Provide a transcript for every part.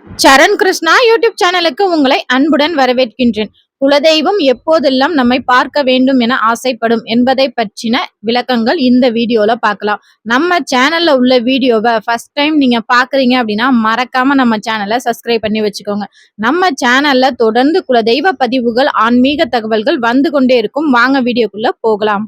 சரண் Krishna YouTube சேனலுக்கு உங்களை அன்புடன் வரவேற்கின்றேன். குலதெய்வம் எப்போதெல்லாம் நம்மை பார்க்க வேண்டும் என ஆசைப்படும் என்பதை பற்றின விளக்கங்கள் இந்த வீடியோல பார்க்கலாம். நம்ம சேனல்ல உள்ள வீடியோவை ஃபர்ஸ்ட் டைம் நீங்க பாக்குறீங்க அப்படின்னா மறக்காம நம்ம சேனலை சப்ஸ்கிரைப் பண்ணி வச்சுக்கோங்க. நம்ம சேனல்ல தொடர்ந்து குலதெய்வ பதிவுகள், ஆன்மீக தகவல்கள் வந்து கொண்டே இருக்கும். வாங்க வீடியோக்குள்ள போகலாம்.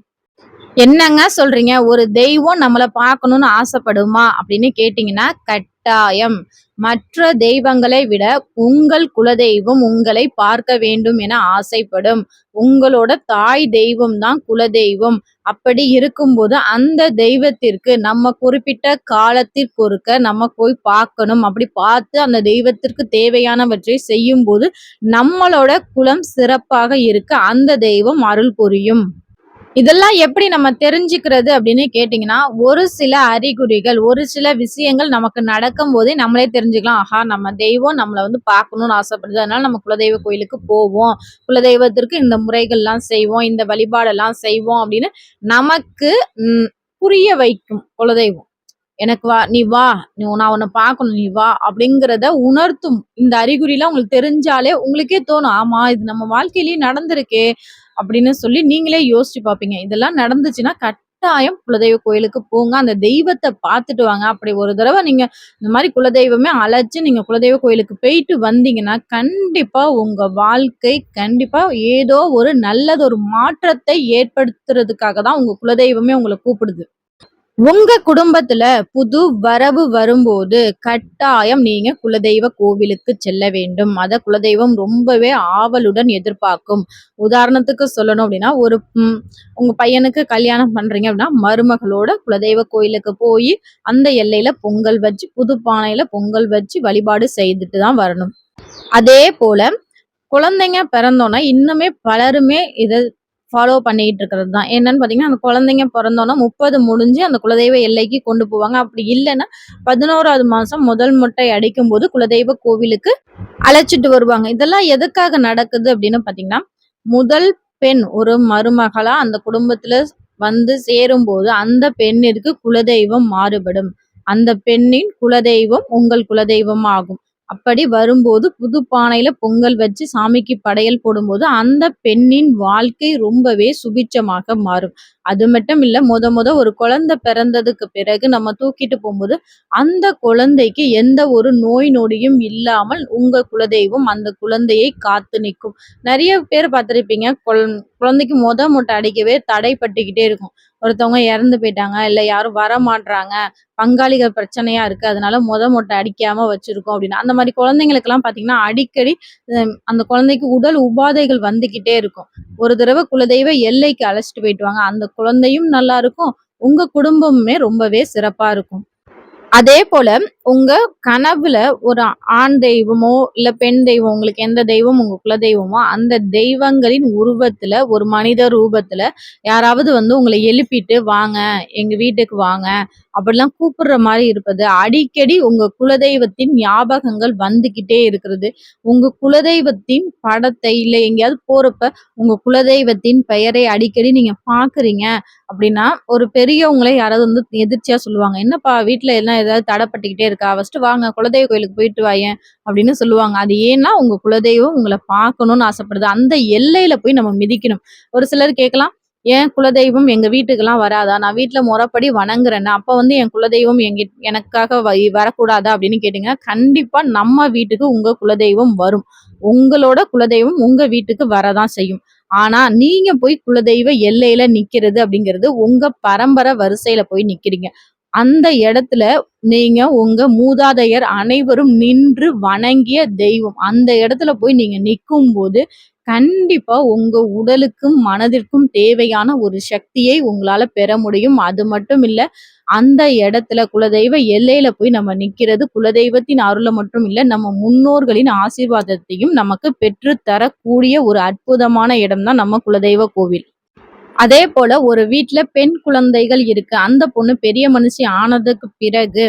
என்னங்க சொல்றீங்க? ஒரு தெய்வம் நம்மள பார்க்கணும்னு ஆசைப்படுமா அப்படின்னு கேட்டீங்கன்னா, கட்டாயம். மற்ற தெய்வங்களை விட உங்கள் குலதெய்வம் உங்களை பார்க்க வேண்டும் என ஆசைப்படும். உங்களோட தாய் தெய்வம் தான் குலதெய்வம். அப்படி இருக்கும்போது அந்த தெய்வத்திற்கு நம்ம குறிப்பிட்ட காலத்திற்கொருக்க நம்ம போய் பார்க்கணும். அப்படி பார்த்து அந்த தெய்வத்திற்கு தேவையானவற்றை செய்யும்போது நம்மளோட குலம் சிறப்பாக இருக்க அந்த தெய்வம் அருள் புரியும். இதெல்லாம் எப்படி நம்ம தெரிஞ்சுக்கிறது அப்படின்னு கேட்டிங்கன்னா, ஒரு சில அறிகுறிகள், ஒரு சில விஷயங்கள் நமக்கு நடக்கும்போதே நம்மளே தெரிஞ்சுக்கலாம். ஆஹா! நம்ம தெய்வம் நம்மள வந்து பார்க்கணும்னு ஆசைப்படுது. அதனால நம்ம குலதெய்வ கோயிலுக்கு போவோம். குலதெய்வத்திற்கு இந்த முறைகள்லாம் செய்வோம். இந்த வழிபாடெல்லாம் செய்வோம் அப்படின்னு நமக்கு ம் புரிய வைக்கும் குலதெய்வம். எனக்கு வா நீ வா நான் உன்னை பார்க்கணும் நீ வா அப்படிங்கிறத உணர்த்தும். இந்த அறிகுறிலாம் உங்களுக்கு தெரிஞ்சாலே உங்களுக்கே தோணும், ஆமா இது நம்ம வாழ்க்கையிலேயே நடந்திருக்கே அப்படின்னு சொல்லி நீங்களே யோசிச்சு பார்ப்பீங்க. இதெல்லாம் நடந்துச்சுன்னா கட்டாயம் குலதெய்வ கோயிலுக்கு போங்க, அந்த தெய்வத்தை பார்த்துட்டு வாங்க. அப்படி ஒரு தடவை நீங்க இந்த மாதிரி குலதெய்வமே அழைச்சு நீங்க குலதெய்வ கோயிலுக்கு போயிட்டு வந்தீங்கன்னா கண்டிப்பா உங்க வாழ்க்கை கண்டிப்பா ஏதோ ஒரு நல்லது ஒரு மாற்றத்தை ஏற்படுத்துறதுக்காக தான் உங்க குலதெய்வமே உங்களை கூப்பிடுது. உங்க குடும்பத்துல புது வரவு வரும்போது கட்டாயம் நீங்க குலதெய்வ கோவிலுக்கு செல்ல வேண்டும். அத குலதெய்வம் ரொம்பவே ஆவலுடன் எதிர்பார்க்கும். உதாரணத்துக்கு சொல்லணும் அப்படின்னா, ஒரு உங்க பையனுக்கு கல்யாணம் பண்றீங்க அப்படின்னா, மருமகளோட குலதெய்வ கோயிலுக்கு போய் அந்த எல்லையில பொங்கல் வச்சு, புது பானையில பொங்கல் வச்சு வழிபாடு செய்துட்டு தான் வரணும். அதே போல குழந்தைங்க பிறந்தோன்னா இன்னுமே பலருமே இத ஃபாலோ பண்ணிட்டு இருக்கிறது தான். என்னன்னு பார்த்தீங்கன்னா, அந்த குழந்தைங்க பிறந்தோன்னா 30 முடிஞ்சு அந்த குலதெய்வ எல்லைக்கு கொண்டு போவாங்க. அப்படி இல்லைன்னா 11வது மாசம் முதல் மொட்டை அடிக்கும்போது குலதெய்வ கோவிலுக்கு அழைச்சிட்டு வருவாங்க. இதெல்லாம் எதுக்காக நடக்குது அப்படின்னு பார்த்தீங்கன்னா, முதல் பெண் ஒரு மருமகளா அந்த குடும்பத்துல வந்து சேரும்போது அந்த பெண்ணிற்கு குலதெய்வம் மாறுபடும். அந்த பெண்ணின் குலதெய்வம் உங்கள் குலதெய்வம் ஆகும். அப்படி வரும்போது புது பானையில பொங்கல் வச்சு சாமிக்கு படையல் போடும்போது அந்த பெண்ணின் வாழ்க்கை ரொம்பவே சுபிட்சமாக மாறும். அது மட்டும் இல்ல, முத ஒரு குழந்தை பிறந்ததுக்கு பிறகு நம்ம தூக்கிட்டு போகும்போது அந்த குழந்தைக்கு எந்த ஒரு நோய் நொடியும் இல்லாமல் உங்க குலதெய்வம் அந்த குழந்தையை காத்து நிற்கும். நிறைய பேர் பார்த்திருப்பீங்க, குழந்தைக்கு மொட்டை அடிக்கவே தடைப்பட்டுக்கிட்டே இருக்கும். ஒருத்தவங்க இறந்து போயிட்டாங்க, இல்ல யாரும் வரமாட்றாங்க, பங்காளிகள் பிரச்சனையா இருக்கு, அதனால மொட்டை அடிக்காம வச்சிருக்கோம் அப்படின்னா, அந்த மாதிரி குழந்தைங்களுக்கெல்லாம் பார்த்தீங்கன்னா அடிக்கடி அந்த குழந்தைக்கு உடல் உபாதைகள் வந்துகிட்டே இருக்கும். ஒரு தடவை குலதெய்வ எல்லைக்கு அழைச்சிட்டு போயிட்டு வாங்க. அந்த குழந்தையும் நல்லா இருக்கும், உங்க குடும்பமுமே ரொம்பவே சிறப்பா இருக்கும். அதே போல உங்க கனவுல ஒரு ஆண் தெய்வமோ, இல்ல பெண் தெய்வம் உங்களுக்கு எந்த தெய்வம் உங்க குலதெய்வமோ, அந்த தெய்வங்களின் உருவத்துல ஒரு மனித ரூபத்துல யாராவது வந்து உங்கள எழுப்பிட்டு, "வாங்க, எங்க வீட்டுக்கு வாங்க" அப்படிலாம் கூப்பிடுற மாரி இருப்பது, அடிக்கடி உங்க குலதெய்வத்தின் ஞாபகங்கள் வந்துகிட்டே இருக்கிறது, உங்க குலதெய்வத்தின் படத்தை இல்ல எங்கேயாவது போறப்ப உங்க குலதெய்வத்தின் பெயரை அடிக்கடி நீங்க பார்க்குறீங்க அப்படின்னா, ஒரு பெரியவங்களே யாராவது வந்து எதிர்ச்சியா சொல்லுவாங்க. "என்னப்பா வீட்ல எல்லாம் ஏதாவது தடப்பட்டுக்கிட்டே இருக்கா? ஃபர்ஸ்ட்டு வாங்க குலதெய்வ கோயிலுக்கு போயிட்டு வாயேன்" அப்படின்னு சொல்லுவாங்க. அது ஏன்னா, உங்க குலதெய்வம் உங்கள பார்க்கணும்னு ஆசைப்படுது. அந்த எல்லையில போய் நம்ம மிதிக்கணும். ஒரு சிலர் கேட்கலாம், "ஏன் குலதெய்வம் எங்க வீட்டுக்கெல்லாம் வராதா? நான் வீட்ல முறைப்படி வணங்குறேனே, அப்ப வந்து என் குலதெய்வம் எனக்காக வரக்கூடாதா?" அப்படின்னு கேட்டீங்கன்னா, கண்டிப்பா நம்ம வீட்டுக்கு உங்க குலதெய்வம் வரும். உங்களோட குலதெய்வம் உங்க வீட்டுக்கு வரதான் செய்யும். ஆனா, நீங்க போய் குலதெய்வ எல்லையில நிக்கிறது அப்படிங்கிறது, உங்க பரம்பரை வரிசையில போய் நிக்கிறீங்க. அந்த இடத்துல நீங்க உங்க மூதாதையர் அனைவரும் நின்று வணங்கிய தெய்வம். அந்த இடத்துல போய் நீங்க நிக்கும்போது, கண்டிப்பா உங்க உடலுக்கும், மனதிற்கும் தேவையான ஒரு சக்தியை உங்களால பெற முடியும். அது மட்டும் இல்ல, அந்த இடத்துல குலதெய்வ எல்லையில போய் நம்ம நிக்கிறது, குலதெய்வத்தின் அருள மட்டும் இல்ல, நம்ம முன்னோர்களின் ஆசீர்வாதத்தையும் நமக்கு பெற்று தரக்கூடிய ஒரு அற்புதமான இடம் தான் நம்ம குலதெய்வ கோவில். அதே போல ஒரு வீட்ல பெண் குழந்தைகள் இருக்கு. அந்த பொண்ணு பெரிய மனுஷி ஆனதுக்கு பிறகு,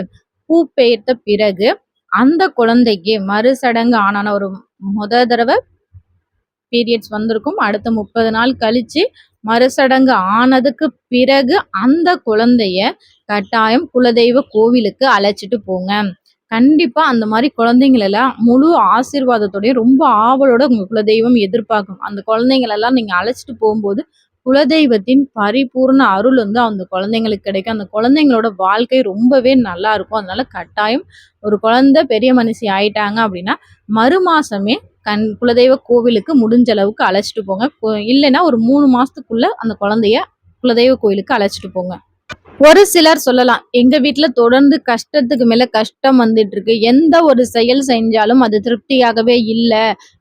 பூ பெயர்த்த பிறகு, அந்த குழந்தைக்கு மறுசடங்கு ஆனான ஒரு தடவ பீரியட்ஸ் வந்திருக்கும். அடுத்த 30 நாள் கழிச்சு மறுசடங்கு ஆனதுக்கு பிறகு அந்த குழந்தைய கட்டாயம் குலதெய்வ கோவிலுக்கு அழைச்சிட்டு போங்க. கண்டிப்பா அந்த மாரி குழந்தைங்களெல்லாம் முழு ஆசீர்வாதத்தோடயும் ரொம்ப ஆவலோட உங்க குலதெய்வம் எதிர்பார்க்கும். அந்த குழந்தைங்களெல்லாம் நீங்க அழைச்சிட்டு போம்போது, குலதெய்வத்தின் பரிபூர்ண அருள் வந்து அந்த குழந்தைங்களுக்கு கிடைக்கும். அந்த குழந்தைங்களோட வாழ்க்கை ரொம்பவே நல்லாருக்கும். அதனால கட்டாயம் ஒரு குழந்தை பெரிய மனுஷி ஆயிட்டாங்க அப்படின்னா, மறுமாசமே குலதெய்வ கோவிலுக்கு முடிஞ்ச அளவுக்கு அழைச்சிட்டு போங்க. இல்லைன்னா ஒரு 3 மாசத்துக்குள்ள அந்த குழந்தைய குலதெய்வ கோயிலுக்கு அழைச்சிட்டு போங்க. ஒரு சிலர் சொல்லலாம், எங்க வீட்ல தொடர்ந்து கஷ்டத்துக்கு மேல கஷ்டம் வந்துட்டு இருக்கு. எந்த ஒரு செயல் செஞ்சாலும் அது திருப்தியாகவே இல்ல.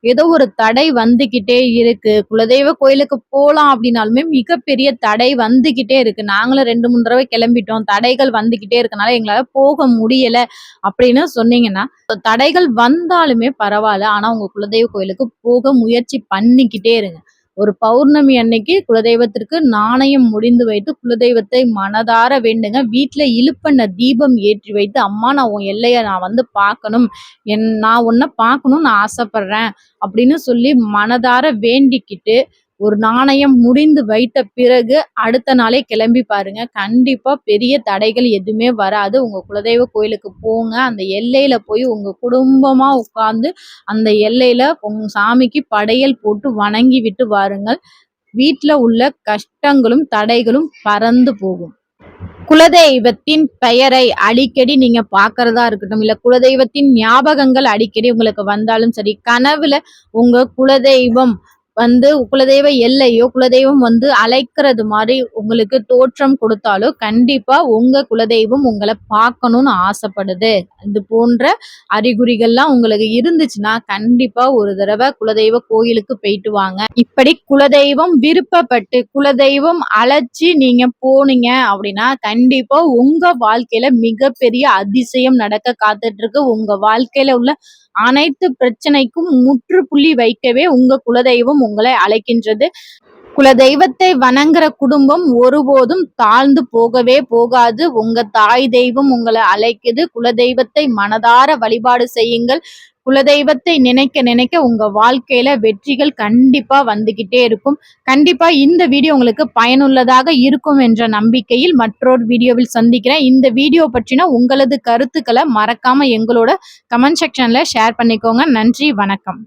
ஏதோ ஒரு தடை வந்துகிட்டே இருக்கு. குலதெய்வ கோயிலுக்கு போலாம் அப்படின்னாலுமே மிகப்பெரிய தடை வந்துகிட்டே இருக்கு. நாங்களும் 2, 3 தடவை கிளம்பிட்டோம். தடைகள் வந்துகிட்டே இருக்கனால எங்களால போக முடியல அப்படின்னு சொன்னீங்கன்னா, தடைகள் வந்தாலுமே பரவால்ல. ஆனா உங்க குலதெய்வ கோயிலுக்கு போக முயற்சி பண்ணிக்கிட்டே இருங்க. ஒரு பௌர்ணமி அன்னைக்கு குலதெய்வத்திற்கு நாணயம் முடிந்து வைத்து குலதெய்வத்தை மனதார வேண்டுங்க. வீட்ல இலுப்பெண்ணெய் தீபம் ஏற்றி வைத்து, அம்மா நான் உன் எல்லைய நான் வந்து பார்க்கணும். நான் உன்ன பார்க்கணும்னு நான் ஆசைப்படுறேன் அப்படின்னு சொல்லி மனதார வேண்டிக்கிட்டு, ஒரு நாணயம் முடிந்து வைத்த பிறகு அடுத்த நாளே கிளம்பி பாருங்க. கண்டிப்பா பெரிய தடைகள் எதுவுமே வராது. உங்க குலதெய்வ கோயிலுக்கு போங்க. அந்த எல்லையில போய் உங்க குடும்பமா உட்கார்ந்து அந்த எல்லையில உங்க சாமிக்கு படையல் போட்டு வணங்கி விட்டு வாருங்கள். வீட்ல உள்ள கஷ்டங்களும், தடைகளும் பறந்து போகும். குலதெய்வத்தின் பெயரை அடிக்கடி நீங்க பார்க்கிறதா இருக்கட்டும், இல்ல குலதெய்வத்தின் ஞாபகங்கள் அடிக்கடி உங்களுக்கு வந்தாலும் சரி, கனவுல உங்க குலதெய்வம் வந்து குலதெய்வ எல்லையோ, குலதெய்வம் வந்து அழைக்கிறது மாரி உங்களுக்கு தோற்றம் கொடுத்தாலோ, கண்டிப்பா உங்க குலதெய்வம் உங்கள பார்க்கணும்னு ஆசைப்படுது. இது போன்ற அறிகுறிகள்லாம் உங்களுக்கு இருந்துச்சுன்னா, கண்டிப்பா ஒரு தடவ குலதெய்வ கோயிலுக்கு போயிட்டு வாங்க. இப்படி குலதெய்வம் விருப்பப்பட்டு, குலதெய்வம் அழைச்சு நீங்க போனீங்க அப்படின்னா, கண்டிப்பா உங்க வாழ்க்கையில மிகப்பெரிய அதிசயம் நடக்க காத்துட்டு இருக்கு. உங்க வாழ்க்கையில உள்ள அனைத்து பிரச்சனைக்கும் முற்றுப்புள்ளி வைக்கவே உங்க குலதெய்வம் உங்களை அழைக்கின்றது. குலதெய்வத்தை வணங்குற குடும்பம் ஒருபோதும் தாழ்ந்து போகவே போகாது. உங்க தாய் தெய்வம் உங்களை அழைக்குது. குலதெய்வத்தை மனதார வழிபாடு செய்யுங்கள். குலதெய்வத்தை நினைக்க நினைக்க உங்க வாழ்க்கையில வெற்றிகள் கண்டிப்பா வந்துகிட்டே இருக்கும். கண்டிப்பா இந்த வீடியோ உங்களுக்கு பயனுள்ளதாக இருக்கும் என்ற நம்பிக்கையில் மற்றொரு வீடியோவில் சந்திக்கிறேன். இந்த வீடியோ பற்றின உங்களது கருத்துக்களை மறக்காம எங்களோட கமெண்ட் செக்ஷன்ல ஷேர் பண்ணிக்கோங்க. நன்றி, வணக்கம்.